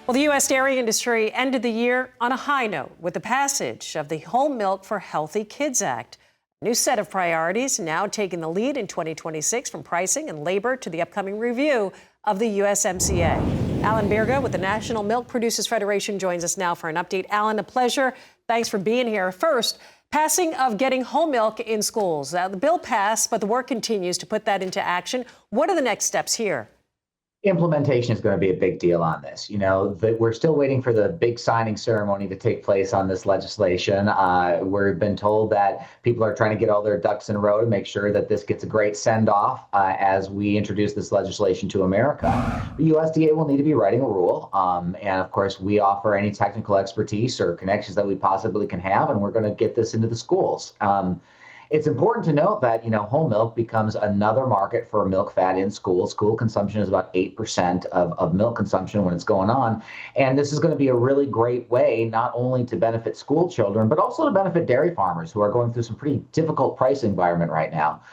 Well, the U.S. dairy industry ended the year on a high note with the passage of the Whole Milk for Healthy Kids Act. A new set of priorities now taking the lead in 2026 from pricing and labor to the upcoming review of the USMCA. Alan Bjerga with the National Milk Producers Federation joins us now for an update. Alan, a pleasure. Thanks for being here. First, passing of getting whole milk in schools. The bill passed, but the work continues to put that into action. What are the next steps here? Implementation is going to be a big deal on this. We're still waiting for the big signing ceremony to take place on this legislation. We've been told that people are trying to get all their ducks in a row to make sure that this gets a great send-off as we introduce this legislation to America. The USDA will need to be writing a rule. And of course, we offer any technical expertise or connections that we possibly can have, and we're going to get this into the schools. It's important to note that, whole milk becomes another market for milk fat in schools. School consumption is about 8% of milk consumption when it's going on. And this is going to be a really great way not only to benefit school children, but also to benefit dairy farmers who are going through some pretty difficult price environment right now.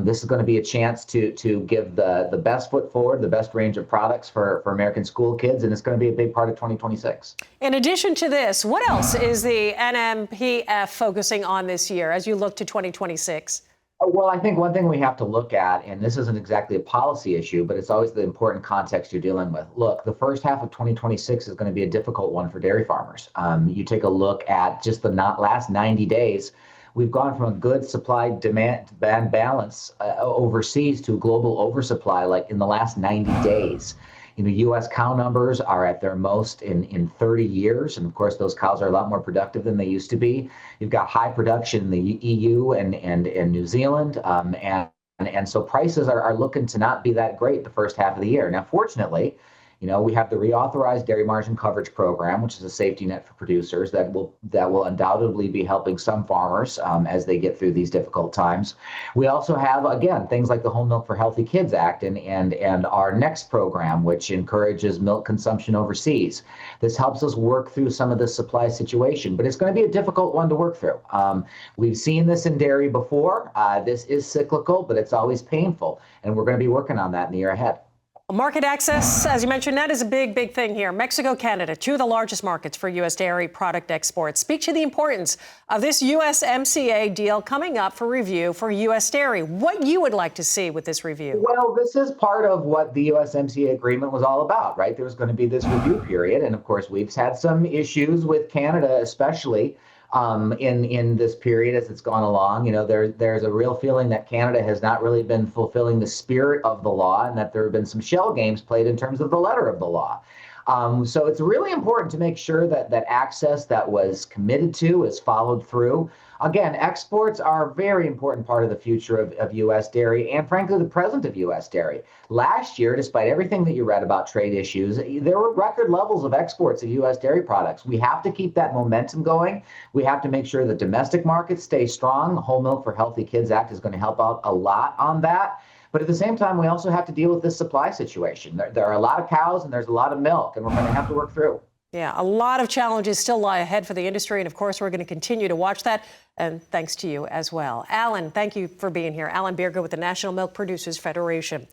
This is going to be a chance to give the best foot forward, the best range of products for American school kids, and it's going to be a big part of 2026. In addition to this, what else is the NMPF focusing on this year as you look to 2026? Well, I think one thing we have to look at, and this isn't exactly a policy issue, but it's always the important context you're dealing with. Look, the first half of 2026 is going to be a difficult one for dairy farmers. You take a look at just the last 90 days. We've gone from a good supply-demand balance overseas to a global oversupply like in the last 90 days. U.S. cow numbers are at their most in 30 years. And of course, those cows are a lot more productive than they used to be. You've got high production in the EU and New Zealand. And so prices are looking to not be that great the first half of the year. Now, fortunately, we have the reauthorized dairy margin coverage program, which is a safety net for producers that will undoubtedly be helping some farmers as they get through these difficult times. We also have, again, things like the Whole Milk for Healthy Kids Act and our next program, which encourages milk consumption overseas. This helps us work through some of this supply situation, but it's going to be a difficult one to work through. We've seen this in dairy before. This is cyclical, but it's always painful, and we're going to be working on that in the year ahead. Market access, as you mentioned, that is a big thing here. Mexico, Canada, two of the largest markets for U.S. dairy product exports. Speak to the importance of this USMCA deal coming up for review for U.S. dairy. What you would like to see with this review? Well, this is part of what the USMCA agreement was all about, right? There was going to be this review period. And of course, we've had some issues with Canada, especially in this period as it's gone along. There's a real feeling that Canada has not really been fulfilling the spirit of the law, and that there have been some shell games played in terms of the letter of the law. So it's really important to make sure that access that was committed to is followed through. Again, exports are a very important part of the future of U.S. dairy and, frankly, the present of U.S. dairy. Last year, despite everything that you read about trade issues, there were record levels of exports of U.S. dairy products. We have to keep that momentum going. We have to make sure the domestic markets stay strong. The Whole Milk for Healthy Kids Act is going to help out a lot on that. But at the same time, we also have to deal with this supply situation. There are a lot of cows and there's a lot of milk, and we're going to have to work through. Yeah, a lot of challenges still lie ahead for the industry. And of course, we're going to continue to watch that. And thanks to you as well. Alan, thank you for being here. Alan Bjerga with the National Milk Producers Federation.